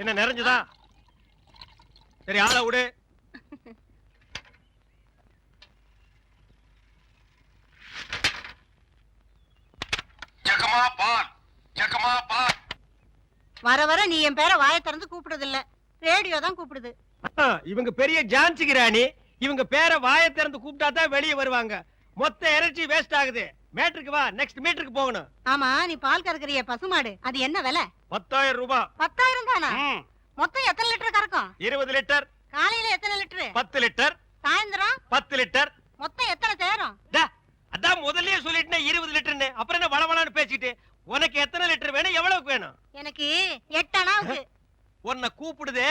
என்ன நிறைஞ்சுதா? சரி, ஆளை விடு. வர வர நீ என் பேரை வாயை திறந்து கூப்பிடுறது இல்ல, ரேடியோ தான் கூப்பிடுது. இவங்க பெரிய ஜான்சி ராணி. இவங்க பேரை வாயை திறந்து கூப்பிட்டா தான் வெளியே வருவாங்க. மொத்த எனர்ஜி வேஸ்ட் ஆகுது. மேட்ருக்கு வா, நெக்ஸ்ட் மீட்டருக்கு போகணும். ஆமா, நீ பால் கறக்குறிய பசுமாடு, அது என்ன விலை? 10,000 ரூபாய். 10,000 தானா? மொத்தம் எத்தனை லிட்டர் கறக்கும்? 20 லிட்டர். காலையில எத்தனை லிட்டர்? 10 லிட்டர். சாயந்தரம் 10 லிட்டர். மொத்தம் எத்தனை தேரும்? அதான் முதல்லயே சொல்லிட்டேன் 20 லிட்டர்னு. அப்புறம் என்ன வளவளான்னு பேசிட்டு? உனக்கு எத்தனை லிட்டர் வேணும், எவ்வளவுக்கு வேணும்? எனக்கு 8 அணாவுக்கு. உன்னை கூப்பிடுதே,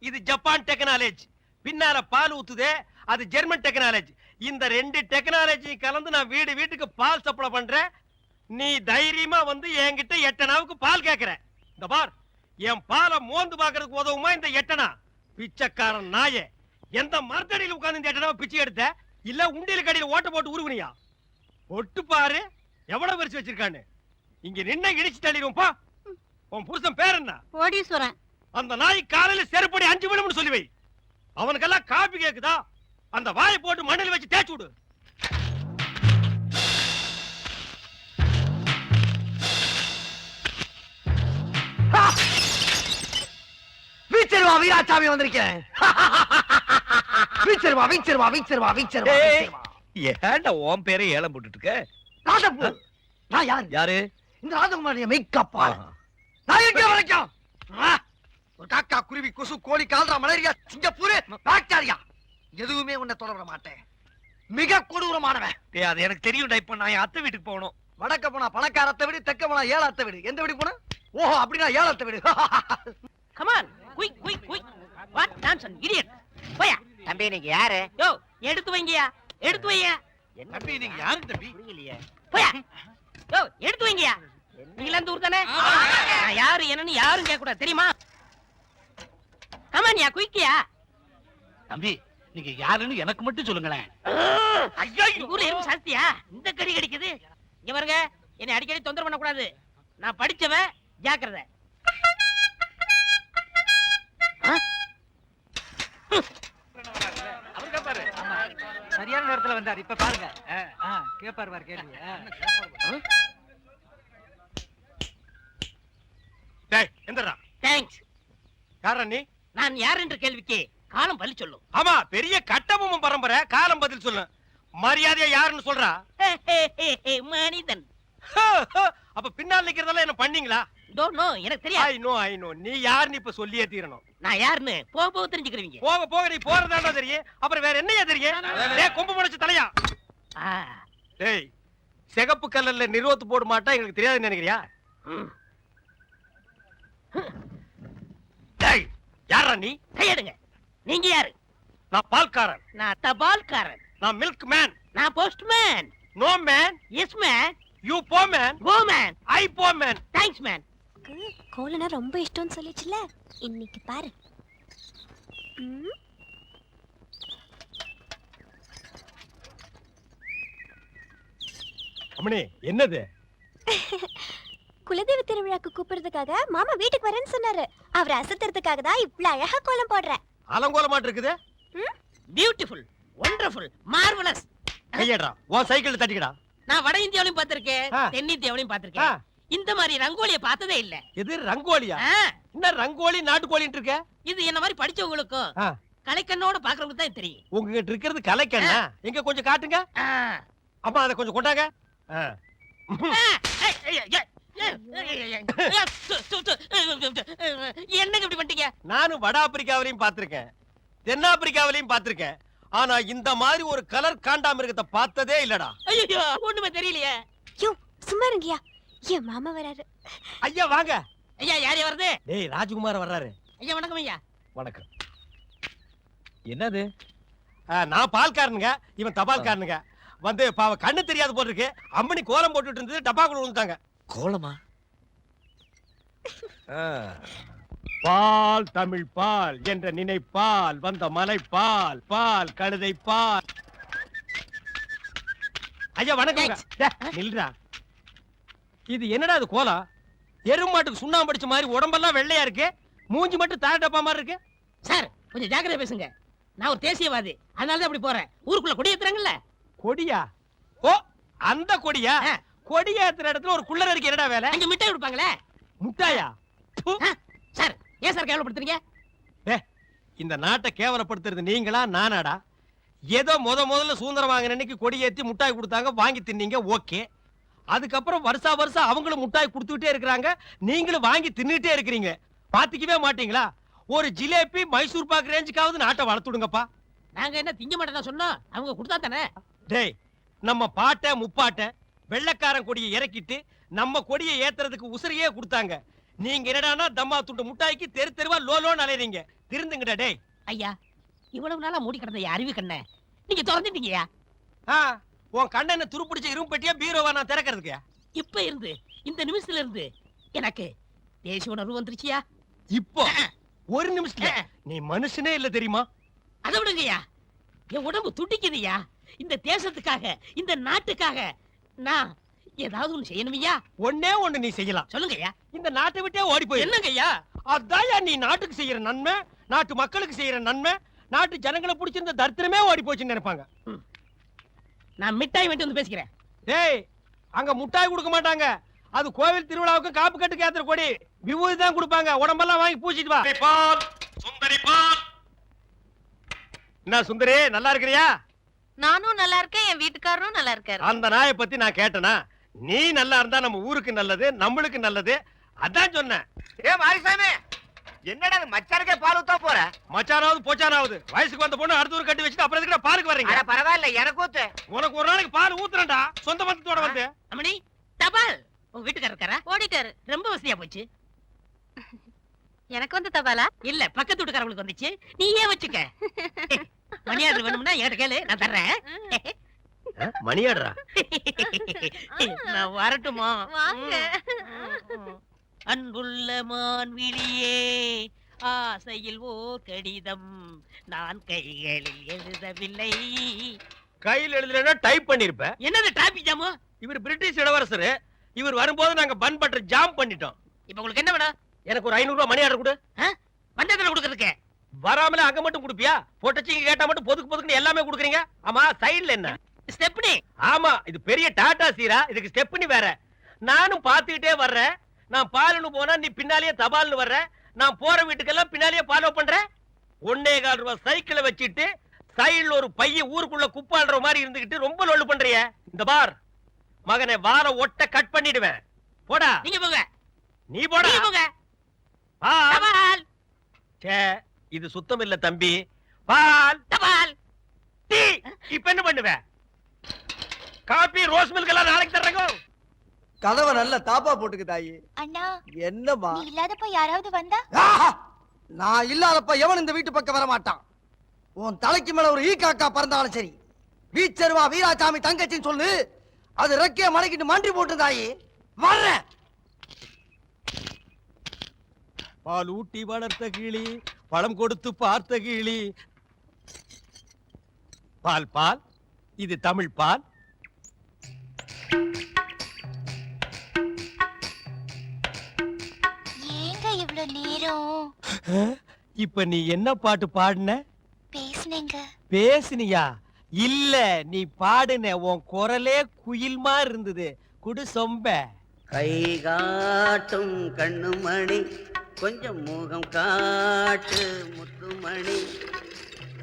இது ஜப்பான் டெக்னாலஜி. பின்னால பால் ஊத்துதே, அது ஜெர்மன் டெக்னாலஜி. இந்த 2 டெக்னாலஜி கலந்து நான் வீடு வீட்டுக்கு பால் சப்ளை பண்றேன். நீ தைரியமா வந்து என்கிட்ட 8 அணாவுக்கு பால் கேக்குற. இந்த பார், என் பாலை மோந்து பாக்குறதுக்கு உதவுமா இந்த 8 அணா? பிச்சைக்காரன் நாயே, எந்த மரத்தடியில் உட்கார்ந்து இந்த 8 அணாவை பிச்சை எடுத்த? இல்ல உண்டியல் கடையில் ஓட்ட போட்டு உருகுனியா? ஒட்டு பாரு எவ்வளவு வரிசை வச்சிருக்கான்னு. இங்க நின்ன இடிச்சு தள்ளிடுவோம். பா, உன் புருஷன் பேர் என்ன? கோடீஸ்வரன். அந்த நாய் காலையில செருப்படி 5 விழும்னு சொல்லி வை. அவனுக்கெல்லாம் காபி கேக்குதா? அந்த வாயை போட்டு மண்ணில் வச்சு தேய்ச்சு விடு. வீச்சர்வா வீராசாமி வந்திருக்கேன். வீச்சர்வா வீச்சர்வா வீச்சர்வா வீச்சர்வா. ஏன்டா உன் பேரை ஏலம் போட்டுட்டு இருக்க? ராஜப்பூர். நான் யாரு? யாரு? இந்த ராஜகுமாரிய மேக்கப்பா. நான் எங்க வரைக்கும் ஒரு காக்கா, குருவி, கொசு, கோழி, கால்ரா, மலேரியா, சிங்கப்பூர், பாக்டீரியா எதுவுமே உன்னை தொடர மாட்டேன். மிக கொடூரமானவன். அது எனக்கு தெரியும்டா. இப்ப நான் என் அத்தை வீட்டுக்கு போகணும். வடக்க போனா பணக்காரத்தை வீடு, தெக்க போனா ஏழாத்த வீடு. எந்த வீடு போனா? ஓஹோ, அப்படின்னா ஏழாத்த வீடு. Come on, quick quick quick. What nonsense idiot. போயா. தம்பி நீங்க யாரு? யோ, எடுத்து வைங்கயா, எடுத்து வையா. தம்பி நீங்க யாரு தம்பி? புரியலையே. போயா. யோ, எடுத்து வைங்கயா. நீங்க இந்த ஊர் தானே? நான் யாரு என்னன்னு யாரும் கேட்க கூடாது, தெரியுமா? கமான்யா, குயிக்கியா. தம்பி நீங்க யாருன்னு எனக்கு மட்டும் சொல்லுங்களேன். ஐயோ, ஊர்ல எறும்பு சாஸ்தியா? இந்த கடி கடிக்குது. இங்க பாருங்க, என்னை அடிக்கடி தொந்தரவு பண்ண கூடாது. நான் படிச்சவன், ஜாக்கிரதை. சரியான நேரத்துல வந்தார். இப்ப பாருங்க, கேப்பாரு பாரு கேள்வி. டேய், எந்திரா. தேங்க்ஸ். யாரா நீ? நான் யார் என்ற கேள்விக்கு காலம் பதில் சொல்லும். ஆமா, பெரிய கட்டபொம்மன் பரம்பரை. காலம் பதில் சொல்லு. மரியாதையா யாருன்னு சொல்றா? மனிதன். அப்ப பின்னால் நிக்கிறதெல்லாம் என்ன பண்ணீங்களா? டோன்ட் நோ, எனக்கு தெரியாது. ஐ நோ நீ யாருன்னு இப்ப சொல்லியே தீரணும். நான் யாருன்னு போக போக தெரிஞ்சுக்கிறீங்க. போக போக நீ போறதாண்டா தெரியும். அப்புறம் வேற என்னையா தெரியும்? டேய், கொம்பு முளைச்ச தலையா. டேய், சிகப்பு கல்லல்ல நிறுவத்து போட மாட்டா எங்களுக்கு தெரியாதுன்னு நினைக்கிறியா? டேய், யாரா நீ? கையெடுங்க. நீங்க யாரு? நான் பால்காரன். நான் தபால்காரன். நான் மில்க் மேன். நான் postman. No man. Yes man. You போ மேன். Go man. ஐ போ மேன். Thanks man. கோலனா ரொம்ப இஷ்டம்னு சொல்லிச்சுல, இன்னைக்கு பாரு. அம்மணி, என்னது? குலதெய்வ திருவிழாக்கு கூப்பிடுறதுக்காக மாமா வீட்டுக்கு வரேன்னு சொன்னாரு. அவர் அசத்துறதுக்காக தான் இவ்வளவு அழகா கோலம் போடுறேன். அலங்கோலமாட்டு இருக்குது. Beautiful, wonderful, marvellous. கையடா, உன் சைக்கிள் தட்டிக்கடா. நான் வட இந்தியாவிலும் பார்த்திருக்கேன், தென்னிந்தியாவிலும் பார்த்திருக்கேன். இந்த மாதிரி ரங்கோலியை பார்த்ததே இல்ல. எது ரங்கோலியா? என்ன ரங்கோலி நாட்டுக்கோலின்னு இருக்க? இது என்ன மாதிரி படிச்சவங்களுக்கும் கலைக்கண்ணோட பாக்குறவங்களுக்கு தான் தெரியும். உங்ககிட்ட இருக்கிறது கலைக்கண்ணா? எங்க கொஞ்சம் காட்டுங்க. அம்மா, அதை கொஞ்சம் கொண்டாங்க. என்னங்க இப்படி பண்ணிட்டீங்க? நானும் வட ஆப்பிரிக்காவிலையும் பார்த்திருக்கேன், தென்னாப்பிரிக்காவிலையும் பார்த்திருக்கேன். ஆனா இந்த மாதிரி ஒரு கலர் காண்டாமிருகத்தை பார்த்ததே இல்லடா. ஐயோ, ஒண்ணுமே தெரியலையே. யோ, சும்மா இருங்கயா, என் மாமா வராரு. ஐயா வாங்க. ஐயா, யார் வருது? டேய், ராஜ்குமார் வர்றாரு. ஐயா வணக்கம். ஐயா வணக்கம். என்னது? நான் பால்காரனுங்க, இவன் தபால்காரனுங்க. வந்து பாவ கண்ணு தெரியாது போல இருக்கு. அம்மணி கோலம் போட்டுட்டு இருந்தது, டப்பாக்குள்ள விழுந்துட்டாங்க. கோலமா? பால் தமிழ் பால் என்ற நினைப்பால் வந்த மலை பால், பால் கழுதை பால். ஐயா வணக்கம். நில்றா. இது என்னடா இது கோலம்? எருமாட்டுக்கு சுண்ணாம்பு அடிச்ச மாதிரி உடம்பெல்லாம் வெள்ளையா இருக்கு. மூஞ்சி மட்டும் தார டப்பா மாதிரி இருக்கு. சார் கொஞ்சம் ஜாக்கிரதை பேசுங்க. நான் ஒரு தேசியவாதி, அதனால தான் அப்படி போறேன். ஊருக்குள்ள கொடி ஏத்துறாங்கல்ல. கொடியா? ஓ அந்த கொடியா? கொடி ஏத்துற இடத்துல ஒரு குள்ளர் அடிக்க என்னடா வேலை? அங்க மிட்டாய் கொடுப்பாங்களே. முட்டாயா? ப்பு. சார் ஏன் சார் கேவலப்படுத்துறீங்க? இந்த நாட்டை கேவலப்படுத்துறது நீங்களா நானாடா? ஏதோ முதல்ல சுதந்திரம் வாங்கின அன்னைக்கு கொடி ஏத்தி முட்டாய் கொடுத்தாங்க, வாங்கி தின்னீங்க, ஓகே. அதுக்கப்புறம் வருஷம் அவங்களும் முட்டாய் கொடுத்துட்டே இருக்கிறாங்க, நீங்களும் வாங்கி தின்னுட்டே இருக்கிறீங்க. பாத்துக்கவே மாட்டீங்களா? ஒரு ஜிலேபி மைசூர் பாக்கு ரேஞ்சுக்காவது நாட்டை வளர்த்துடுங்கப்பா. நாங்க என்ன திங்க மாட்டேன் சொன்னோம், அவங்க கொடுத்தா தானே. டேய், நம்ம பாட்ட முப்பாட்ட வெள்ளைக்காரன் கொடியை இறக்கிட்டு நம்ம கொடியை ஏத்துறதுக்கு உசிரியே கொடுத்தாங்க. நீங்க என்னடானா தம்மா துண்டு முட்டாய்க்கு தெரு தெருவா லோலோன்னு அலையறீங்க. திருந்துங்கடா டேய். ஐயா, இவ்வளவு நாளா மூடி கிடந்த அறிவு கண்ண நீங்க திறந்துட்டீங்கயா. உன் கண்ணனை துருப்பிடிச்ச இரும்பு பெட்டியா பீரோவா நான் திறக்கிறதுக்கு? இப்ப இருந்து இந்த நிமிஷத்துல இருந்து எனக்கு தேசிய உணர்வு வந்துருச்சியா. இப்போ ஒரு நிமிஷத்துல நீ மனுஷனே இல்ல தெரியுமா? அதை விடுங்கய்யா, என் உடம்பு துடிக்குதுயா. இந்த தேசத்துக்காக, இந்த நாட்டுக்காக நான் ஏதாவது ஒண்ணு செய்யணுமையா. ஒண்ணே ஒண்ணு நீ செய்யலாம். சொல்லுங்கய்யா. இந்த நாட்டை விட்டே ஓடி போய். என்னங்கய்யா? அதான் நீ நாட்டுக்கு செய்யற நன்மை, நாட்டு மக்களுக்கு செய்யற நன்மை, நாட்டு ஜனங்களை பிடிச்சிருந்த தரித்திரமே ஓடி போச்சுன்னு நினைப்பாங்க. நான் மிட்டாய் வேண்டி வந்து பேசிக்கிறேன். டேய், அங்க முட்டாய் கொடுக்க மாட்டாங்க. அது கோவில் திருவிழாவுக்கு காப்பு கட்டுக்கு ஏத்துற கொடி. விபூதி தான் கொடுப்பாங்க. உடம்பெல்லாம் வாங்கி பூச்சிட்டு வா. பால், சுந்தரி பால். என்ன சுந்தரி, நல்லா இருக்கிறியா? நானும் நல்லா இருக்கேன், என் வீட்டுக்காரரும் நல்லா இருக்காரு. அந்த நாயை பத்தி நான் கேட்டனா? நீ நல்லா இருந்தா நம்ம ஊருக்கு நல்லது, நம்மளுக்கு நல்லது. அதான் சொன்னேன். ஏ மாரிசாமி, என்னடா மச்சானுக்கே பால் ஊத்தா போற? மச்சானாவது போச்சானாவது வயசுக்கு வந்த பொண்ணு அடுத்த ஊர் கட்டி வச்சுட்டு அப்புறம் எதுக்கு பாலுக்கு வர்றீங்க? பரவாயில்ல, எனக்கு ஊத்து. உனக்கு ஒரு நாளைக்கு பால் ஊத்துறேன்டா, சொந்த பந்தத்தோட வந்து. அம்மணி, தபால். உங்க வீட்டுக்காரர் இருக்காரா? ஓடிட்டாரு. ரொம்ப வசதியா போச்சு. எனக்கு வந்து தபாலா? இல்ல, பக்கத்து வீட்டுக்காரங்களுக்கு வந்துச்சு. நீ ஏன் வச்சுக்க. மணியாடு வேணும்னா என்கிட்ட கேளு, நான் தர்றேன். மணியாடுறா? நான் வரட்டுமா? வாங்க. அன்புள்ள மான்விழியே, ஆசையில் ஓர் கடிதம் நான் கைகளில் எழுதவில்லை. கையில் எழுதலன்னா டைப் பண்ணிருப்ப. என்னது டிராபிக் ஜாமு? இவர் பிரிட்டிஷ் இளவரசர். இவர் வரும்போது நாங்க பன் பட்டர் ஜாம் பண்ணிட்டோம். இப்ப உங்களுக்கு என்ன வேணும்? எனக்கு ஒரு 500 ரூபாய் மணி ஆர்டர் கொடு. பண்டத்துல கொடுக்கறதுக்கு வராமல அங்க மட்டும் கொடுப்பியா? போட்டச்சிங்க கேட்டா மட்டும் பொதுக்கு எல்லாமே கொடுக்குறீங்க. ஆமா, சைடுல என்ன? ஸ்டெப்னி. ஆமா, இது பெரிய டாடா சீரா, இதுக்கு ஸ்டெப்னி வேற. நானும் பாத்துக்கிட்டே வர்றேன். நான் பாலுன்னு போனா நீ பின்னாலேயே தபால்னு வர்ற. நான் போற வீட்டுக்கெல்லாம் பின்னாலேயே ஃபாலோ பண்றேன். 1.25 ரூபாய் சைக்கிளை வச்சுட்டு சைடுல ஒரு பைய ஊருக்குள்ள குப்பாடுற மாதிரி இருந்துகிட்டு ரொம்ப லொல்லு பண்றிய. இந்த பார் மகனை, வார ஒட்ட கட் பண்ணிடுவேன். போடா. நீங்க போங்க. நீ போடா. நீங்க போங்க. பால். தபால். சே, இது சுத்தம் இல்ல தம்பி. பால். தபால். டீ. இப்ப என்ன பண்ணுவ? காபி, ரோஸ் மில்க் எல்லாம் நாளைக்கு தர்றேங்க. கதவை நல்ல தாப்பா போட்டுக்கு தாயி. அண்ணா, என்னம்மா? நீ இல்லாதப்ப யாராவது வந்தா? நான் இல்லாதப்ப எவன் இந்த வீட்டு பக்கம் வர மாட்டான். உன் தலைக்கு மேல ஒரு ஈ காக்கா பறந்தாலும் சரி, வீச்சருவா வீராசாமி தங்கச்சின்னு சொல்லு. அது ரெக்கைய மடக்கிட்டு மண்டி போட்டு தாயி வர்றேன். பால் ஊட்டி வளர்த்த கிளி, பழம் கொடுத்து பார்த்த கிளி. பால் பால், இது தமிழ் பால். ஏங்க இவ்ளோ நேரம்? இப்ப நீ என்ன பாட்டு பாடுன? பேசுனேங்க. பேசுனியா? இல்ல, நீ பாடுன. உன் குரலே குயில் மாதிரி இருந்தது. குடு சொம்ப. கை காட்டும் கண்ணுமணி, கொஞ்சம் முகம் காட்டு முத்துமணி,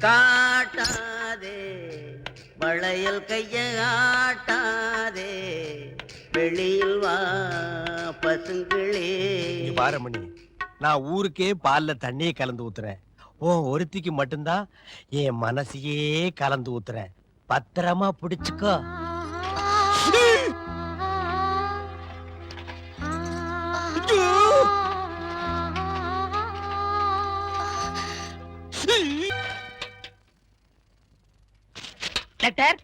காட்டாதே வளையல் கைய ஆட்டாதே, வெளியில் வா பசுங்களே. பாரமணி, நான் ஊருக்கே பால்ல தண்ணியை கலந்து ஊத்துறேன். ஒருத்திக்கு மட்டும்தான் என் மனசையே கலந்து ஊத்துறேன். பத்திரமா பிடிச்சுக்கோ. லெட்டர்.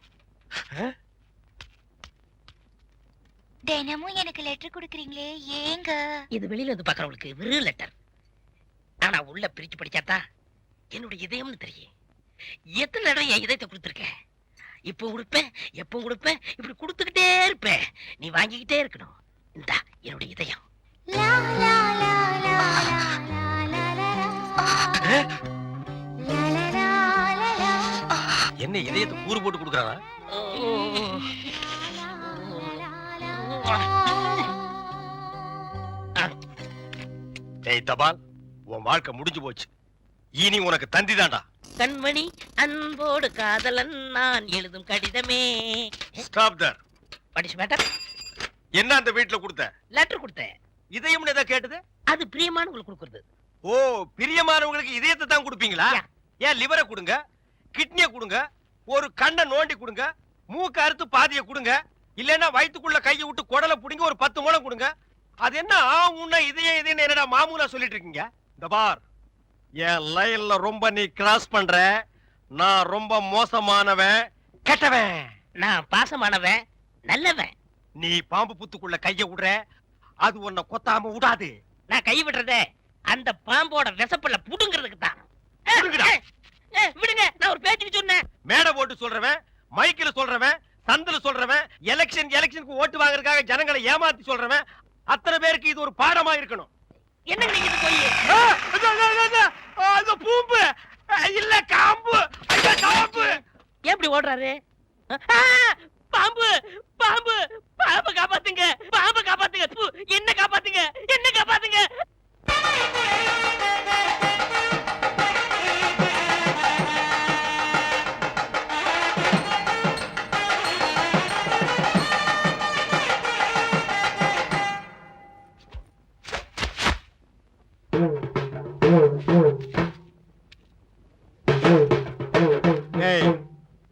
தினமும் எனக்கு லெட்டர் கொடுக்கறீங்களே, ஏங்க? இது வெளியில இருந்து பாக்குறவங்களுக்கு வெறும் லெட்டர். ஆனா உள்ள பிரிச்சு படிச்சாத்தா என்னோட இதயம்னு தெரியும். எத்தனை இடம் என் இதயத்தை கொடுத்துருக்கேன். இப்போ கொடுப்பேன், எப்போ கொடுப்பேன், இப்படி கொடுத்துக்கிட்டே இருப்பேன். நீ வாங்கிக்கிட்டே இருக்கணும். இந்தா என்னோட இதயம். லா லா லா லா லா லா லா என்ன இதயத்தை கூறு போட்டு கொடுக்குறானா? டேய் தபால், உன் வாழ்க்கை முடிஞ்சு போச்சு. இனி உனக்கு தந்தி தான்டா. கண்மணி அன்போடு காதலன் நான் எழுதும் கடிதமே. Stop there. படிச்சு மேட்டர். என்ன அந்த வீட்டுல கொடுத்த? லெட்டர் கொடுத்தேன். இதயம் ஏதோ கேட்டது? அது பிரியமானவங்களுக்கு கொடுக்கறது. ஓ, பிரியமானவங்களுக்கு இதயத்தை தான் கொடுப்பீங்களா? ஏன் லிவரை கொடுங்க, கிட்னியை கொடுங்க, ஒரு கண்ணை நோண்டி கொடுங்க, மூக்கு அறுத்து பாதியை கொடுங்க, இல்லன்னா வயித்துக்குள்ள கையை விட்டு குடலை புடிங்க ஒரு 10 முழம் கொடுங்க. அது என்ன உன்ன இதயம் என்னடா மாமூலா சொல்லிட்டு இருக்கீங்க? இந்த பார், என் லைன்ல ரொம்ப நீ கிராஸ் பண்ற. நான் ரொம்ப மோசமானவன், கெட்டவன். நான் பாசமானவன், நல்லவன். நீ பாம்பு புத்துக்குள்ள கைய விடுற, அது உன்னை கொத்தாம விடாது. நான் கை விடுறதே அந்த பாம்போட விசப்பல்ல புடுங்கிறதுக்கு தான். புடுங்குடா. விடுங்க, நான் ஒரு பேச்சுக்கு சொன்னேன். மேடை போட்டு சொல்றவன், மைக்கில் சொல்றவன், சந்தில சொல்றவன், எலெக்ஷனுக்கு ஓட்டு வாங்குறதுக்காக ஜனங்களை ஏமாத்தி சொல்றவன், அத்தனை பேருக்கு இது ஒரு பாடமா இருக்கணும். என்ன நீங்க போய் அந்த பூம்பு இல்ல காம்பு, ஐயா காம்பு. எப்படி ஓடுறாரு? பாம்பு பாம்பு பாம்பு காப்பாத்துங்க, பாம்பு காப்பாத்துங்க, என்ன காப்பாத்துங்க, என்ன காப்பாத்துங்க. ஏய்,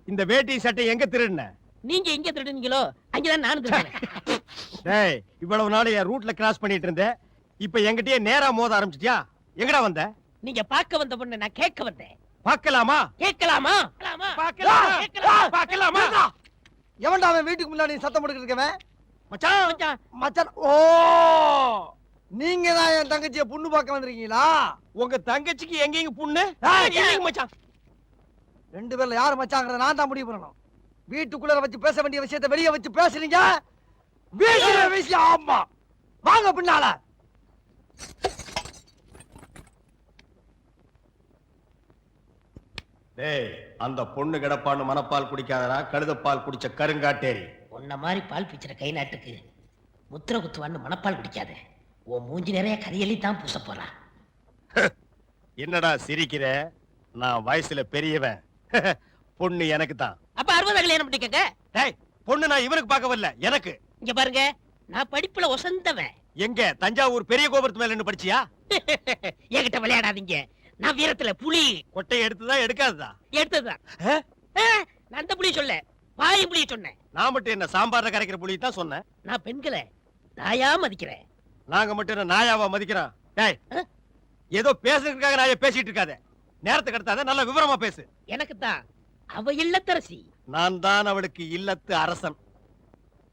இந்த வேட்டி சட்டை எங்க திருடுன? நீங்க எங்க திருடுனீங்களோ அங்கதான் நானும் திருடுறேன். டேய், இவ்வளவு நாள் என் ரூட்ல கிராஸ் பண்ணிட்டு இருந்தேன், இப்ப என்கிட்டயே நேரா மோத ஆரம்பிச்சிட்டியா? எங்கடா வந்த? நீங்க பார்க்க வந்த பொண்ணு நான் கேட்க வந்தேன். பார்க்கலாமா? கேட்கலாமா? பார்க்கலாமா? எவன்டா அவன் வீட்டுக்கு முன்னாடி சத்தம் போட்டுக்கிட்டு இருக்கவன்? மச்சான், மச்சான், மச்சான். ஓ, நீங்க தான் என் தங்கச்சியை பொண்ணு பார்க்க வந்திருக்கீங்களா? உங்க தங்கச்சிக்கு எங்கேயும் புண்ணு? ஏய், இல்லைங்க மச்சான். ரெண்டு பேர்ல யாரு மச்சாங்கிறத நான் தான் முடிவு பண்ணணும். வீட்டுக்குள்ள வச்சு பேச வேண்டிய விஷயத்தை வெளியே வச்சு பேசுறீங்க. வீட்டுல விஷயம். ஆமா, வாங்க பின்னால. டேய், அந்த பொண்ணு கிடப்பான்னு மனப்பால் குடிக்காதடா, கழுதப்பால் குடிச்ச கருங்காட்டேரி. உன்ன மாதிரி பால் பிச்சுற கை நாட்டுக்கு முத்திர குத்துவான்னு மனப்பால் குடிக்காத. உன் மூஞ்சி நிறைய கரியலி தான் பூச போறா. என்னடா சிரிக்கிற? நான் வயசுல பெரியவன். பொண்ணு எனக்கு தான். அப்ப 60 கல்யாணம் பண்ணிக்கங்க. டேய், பொண்ணு நான் இவனுக்கு பார்க்க வரல, எனக்கு. இங்க பாருங்க, நான் படிப்புல ஒசந்தவன். எங்க தஞ்சாவூர் பெரிய கோபுரத்து மேல நின்னு படிச்சியா? என்கிட்ட விளையாடாதீங்க. நான் வீரத்துல புலி. கொட்டையை எடுத்துதா எடுக்காததா? எடுத்ததுதான். நான் அந்த புலி சொல்ல, பாயும் புலிய சொன்னேன். நான் மட்டும் என்ன சாம்பார்ல கரைக்கிற புலி தான் சொன்னேன். நான் பெண்களை தாயா மதிக்கிறேன். நாங்க மட்டும் என்ன நாயாவா மதிக்கிறோம்? டேய், ஏதோ பேசுறதுக்காக நாய பேசிட்டு இருக்காத. நேரத்துக்கு எடுத்தாத, நல்ல விவரமா பேசு. எனக்கு தான் அவ இல்லத்தரசி. நான் தான் அவளுக்கு இல்லத்து அரசன்.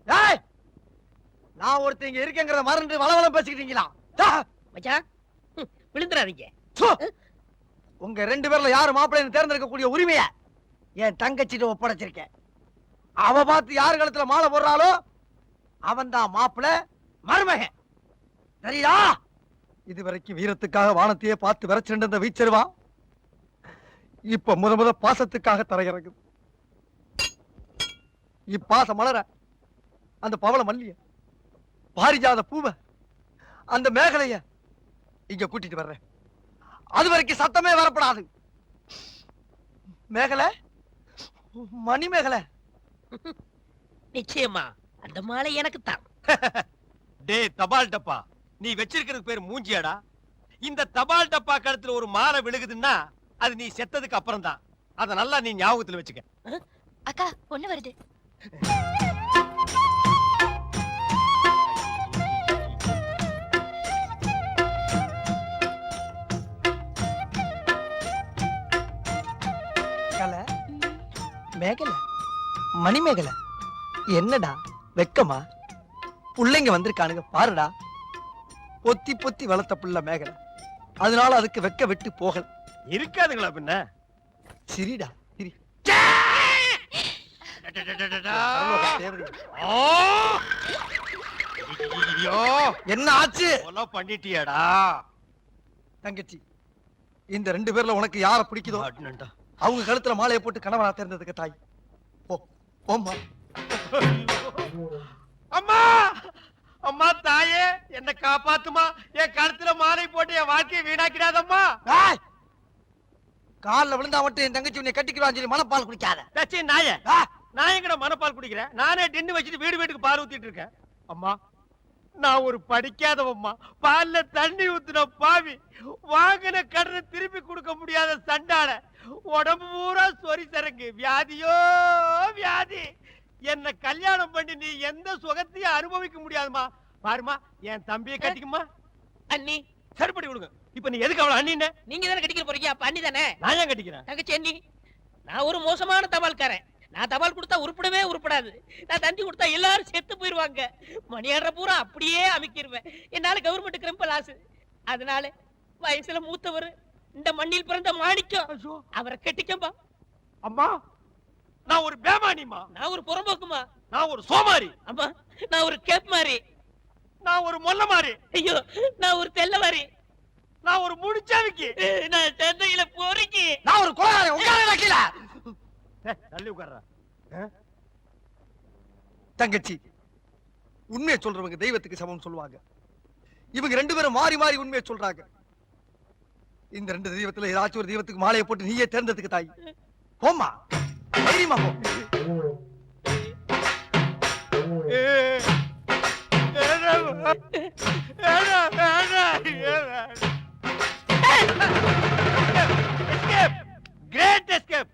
ஏய், நான் ஒருத்தன் இங்க இருக்கேங்கிறத மறந்து வளவளம் பேசிக்கிட்டீங்களா? மச்சான், விழுந்துறாதீங்க. உங்க ரெண்டு பேர்ல யாரு மாப்பிள்ளைன்னு தேர்ந்தெடுக்கக்கூடிய உரிமைய என் தங்கச்சிட்டு ஒப்படைச்சிருக்கேன். அவ பார்த்து யாரு கழுத்துல மாலை போடுறாளோ அவன் தான் மாப்பிள்ளை, மருமகன். சரியா? இதுவரைக்கும் வீரத்துக்காக வானத்தையே பார்த்து விரைச்சிருந்த அந்த வீச்சருவா இப்ப முத பாசத்துக்காக தரையிறங்குது. இப்பாசம் மலர அந்த பவள மல்லிய, பாரிஜாத பூவ, அந்த மேகலைய இங்க கூட்டிட்டு வர்றேன். அது வரைக்கும் சத்தமே வரப்படாது. மேகலை, மணி மேகலை. நிச்சயமா அந்த மாலை எனக்கு தான். டேய் தபால் டப்பா, நீ வச்சிருக்கிறது பேர் மூஞ்சியாடா? இந்த தபால் டப்பா கழுத்துல ஒரு மாலை விழுகுதுன்னா அது நீ செத்ததுக்கு அப்புறம் தான். அத நல்லா நீ ஞாபகத்துல வச்சுக்க. அக்கா, பொண்ணு வருது. மேகலை, மணி மேகலை, என்னடா வெக்கமா? புள்ளைங்க வந்திருக்கானுங்க பாருடா. பொத்தி பொத்தி வளர்த்த புள்ள மேகலை, அதனால அதுக்கு வெக்க விட்டு போகல. இருக்காதுங்களா பின்ன? சிரிடா சிரி. ஐயோ, என்ன ஆச்சு? கொலை பண்ணிட்டியாடா? தங்கச்சி, இந்த 2 பேர்ல உனக்கு யார பிடிக்குதோ அண்ணன்டா. அவங்க கழுத்துல மாலையை போட்டு கணவனா தேர்ந்ததுக்கு தாய். போ போம்மா. அம்மா அம்மா தாயே என்ன காப்பாத்துமா, என் கழுத்துல மாலை போட்டு என் வாழ்க்கையை வீணாக்கிடாதம்மா. ஏய்! கால்ல விழுந்தா மட்டும் என் தங்கச்சி உன்னை கட்டிக்கிறான்னு சொல்லி மனப்பால் குடிக்காத. தச்சி நாயே, ஆ! நான் எங்கட மனப்பால் குடிக்கிறேன்? நானே டின்னு வச்சுட்டு வீடு வீட்டுக்கு பால் ஊத்திட்டு இருக்கேன். அம்மா நான் ஒரு படிக்காதவம்மா, பால்ல தண்ணி ஊத்துன பாவி, வாங்கின கடனை திருப்பி கொடுக்க முடியாத சண்டாள, உடம்பு பூரா சொறி சரங்கு, வியாதியோ வியாதி. என்ன கல்யாணம் பண்ணி நீ எந்த சுகத்தையும் அனுபவிக்க முடியாதுமா. பாருமா என் தம்பியை கட்டிக்குமா. அண்ணி சரிப்படி விடுங்க. இப்ப நீ எதுக்கு அவளை அண்ணின்னு? நீங்க தானே கட்டிக்க போறீங்க, அப்ப அண்ணி தானே. நான் ஏன் கட்டிக்கிறேன்? தங்கச்சி அண்ணி, நான் ஒரு மோசமான தபால்காரன். நான் தபால் கொடுத்தா உருப்படவே உருப்படாது. நான் தந்தி கொடுத்தா எல்லாரும் செத்து போயிருவாங்க. மணியாடுற பூரா அப்படியே அமைக்கிருவேன். என்னால கவர்மெண்ட் கிரம்ப லாஸ். அதனால வயசுல மூத்தவர், இந்த மண்ணில் பிறந்த மாணிக்கம், ஐயோ, அவரை கட்டிக்கம்பா. அம்மா நான் ஒரு பேமானிமா, நான் ஒரு புறம்போக்குமா. நான் ஒரு சோமாரி, அம்மா நான் ஒரு கேப் மாதிரி. நான் ஒரு மொல்ல மாறி, ஐயோ நான் ஒரு தெல்ல மாதிரி. நான் ஒரு முடிச்சாவிக்கு, நான் தந்தையில போறீங்க. நான் ஒரு கொலைகாரன். உட்கார கீழ. தள்ளி உட்கார்றா. தங்கச்சி, உண்மையை சொல்றவங்க தெய்வத்துக்கு சமம் சொல்லுவாங்க. இவங்க 2 பேரும் மாறி மாறி உண்மையை சொல்றாங்க. இந்த 2 தெய்வத்துல ஏதாச்சும் ஒரு தெய்வத்துக்கு மாலையை போட்டு நீயே தேர்ந்ததுக்கு தாய். போம்மா, தைரியமா போ. Great escape.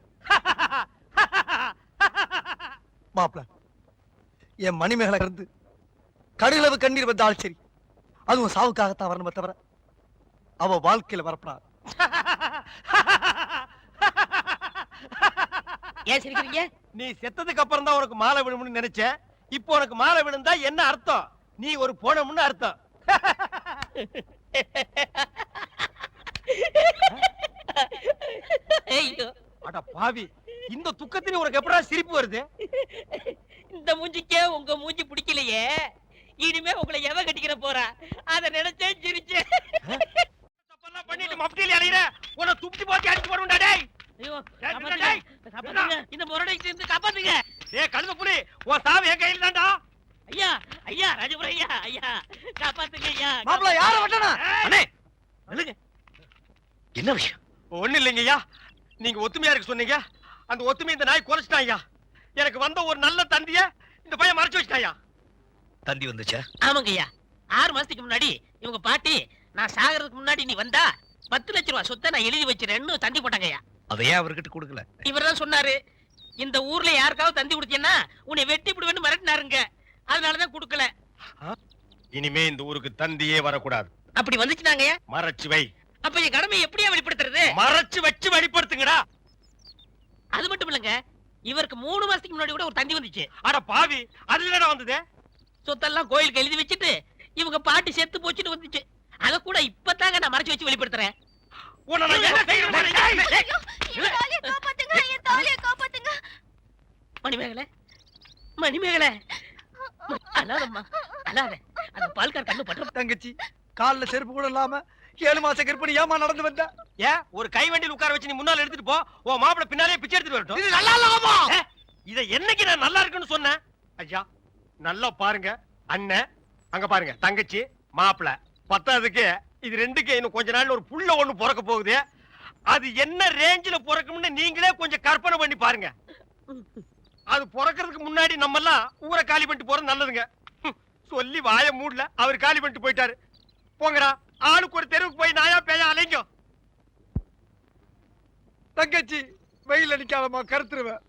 மாப்ள, என் மணிமேகலை இருந்து கடுகளவு கண்ணீர் வந்தால் சரி, அதுவும் சாவுக்காகத்தான் வரணுமே தவிர அவ வாழ்க்கையில வரப்படாது. ஏன் சிரிக்கிறீங்க? நீ செத்ததுக்கு அப்புறம் தான் உனக்கு மாலை விழும்னு நினைச்ச. இப்போ உனக்கு மாலை விழுந்தா என்ன அர்த்தம்? நீ ஒரு போனம்னு அர்த்தம். ஐயோ, அட பாவி, இந்த துக்கத்திலே உனக்கு எப்படா சிரிப்பு வருது? இந்த மூஞ்சிக்கே உங்க மூஞ்சி பிடிக்கலையே, இனிமே உங்களை எவ கட்டிக்கிற போறா, அத நினைச்சே சிரிச்சேன். தப்பெல்லாம் பண்ணிட்டு மப்டியில அலையற, உன்னை துப்பி போட்டு அடிச்சு போடுடா டேய். ஐயோ, டேய், காப்பாத்துங்க, டேய். காப்பாத்துங்க, இந்த முரடைக்கு இருந்து காப்பாத்துங்க. டேய் கழுத புலி, உன் சாவு என் கையில தான்டா. ஐயா ஐயா ராஜபுரம் ஐயா, ஐயா காப்பாத்துங்க ஐயா. மாப்ள, யார வட்டனா? அண்ணே நில்லுங்க. என்ன விஷயம்? ஒண்ணு இல்லைங்க ஐயா, நீங்க ஒத்துமையா இருக்க சொன்னீங்க. அந்த ஒத்துமை இந்த நாய் குறைச்சிட்டான் ஐயா. எனக்கு வந்த ஒரு நல்ல தந்திய இந்த பையன் மறைச்சு வச்சிட்டான் ஐயா. தந்தி வந்துச்சா? ஆமாங்க ஐயா, 6 மாசத்துக்கு முன்னாடி இவங்க பாட்டி நான் சாகிறதுக்கு முன்னாடி நீ வந்தா 10 லட்சம் ரூபாய் சொத்தை நான் எழுதி வச்சிருக்கேன்னு தந்தி போட்டாங்க ஐயா. அதையே அவர்கிட்ட கொடுக்கல. இவர்தான் சொன்னாரு, இந்த ஊர்ல யாருக்காவது தந்தி கொடுத்தீங்கன்னா உன்னை வெட்டி விடுவேன்னு மிரட்டினாருங்க. அதனாலதான் கொடுக்கல. இனிமே இந்த ஊருக்கு தந்தியே வரக்கூடாது. அப்படி வந்துச்சுனாங்க மறைச்சு வை. அப்ப என் கடமையை எப்படியா வெளிப்படுத்துறது? மறைச்சு வச்சு வெளிப்படுத்துங்கடா. அது மட்டும் இல்லங்க, இவருக்கு 3 மாசத்துக்கு முன்னாடி கூட ஒரு தந்தி வந்துச்சு. அட பாவி, அது என்னடா வந்தது? சொத்தெல்லாம் கோயிலுக்கு எழுதி வச்சுட்டு இவங்க பாட்டி செத்து போச்சுட்டு வந்துச்சு. அத கூட இப்பதாங்க நான் மறைச்சு வச்சு வெளிப்படுத்துறேன். உன்னை நான் என்ன செய்யணும்? மணிமேகலை, மணிமேகலை, அழாதம்மா அழாத. அந்த பால்கார் கண்ணு பற்ற. தங்கச்சி, கால்ல செருப்பு கூட இல்லாம 7 மாச கர்ப்பிணி ஏமா நடந்து வந்த? ஏன் ஒரு கை வண்டியில் உட்கார வச்சு நீ முன்னால எடுத்துட்டு போ, உன் மாப்பிளை பின்னாலே பிச்சை எடுத்துட்டு வரட்டும். இது நல்லா இல்லாமா? இதை என்னைக்கு நான் நல்லா இருக்குன்னு சொன்னேன்? ஐயா நல்லா பாருங்க, அண்ணன் அங்க பாருங்க, தங்கச்சி மாப்பிளை, பத்தாவதுக்கு இது 2க்கு இன்னும் கொஞ்ச நாள்ல ஒரு புள்ள ஒண்ணு பிறக்க போகுது. அது என்ன ரேஞ்சில பிறக்கும்னு நீங்களே கொஞ்சம் கற்பனை பண்ணி பாருங்க. அது பிறக்கிறதுக்கு முன்னாடி நம்ம எல்லாம் ஊரை காலி பண்ணிட்டு போறது நல்லதுங்க. சொல்லி வாய மூடல, அவர் காலி பண்ணிட்டு போயிட்டாரு. போங்கடா, ஆளுக்கு ஒரு தெருவுக்கு போய் நாயா பேயா அலைங்க. தங்கச்சி, வெயில் அடிக்காதமா, கருத்துருவேன்.